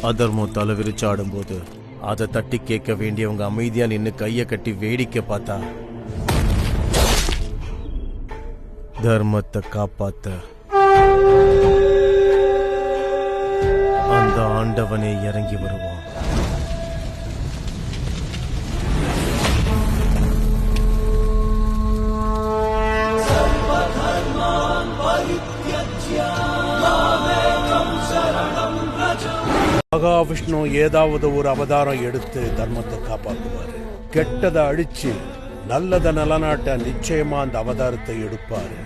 அதர்மம் தலை விரிச்சாடும் போது அதை தட்டி கேட்க வேண்டியவங்க அமைதியா நின்னு கைய கட்டி வேடிக்கை பார்த்தா தர்மத்தை காப்பாத்த அந்த ஆண்டவனே இறங்கி வருவான். மகாவிஷ்ணு ஏதாவது ஒரு அவதாரம் எடுத்து தர்மத்தை காப்பாற்றுவாரு. கெட்டதை அழிச்சு நல்லத நலநாட்ட நிச்சயமா அந்த அவதாரத்தை எடுப்பாரு.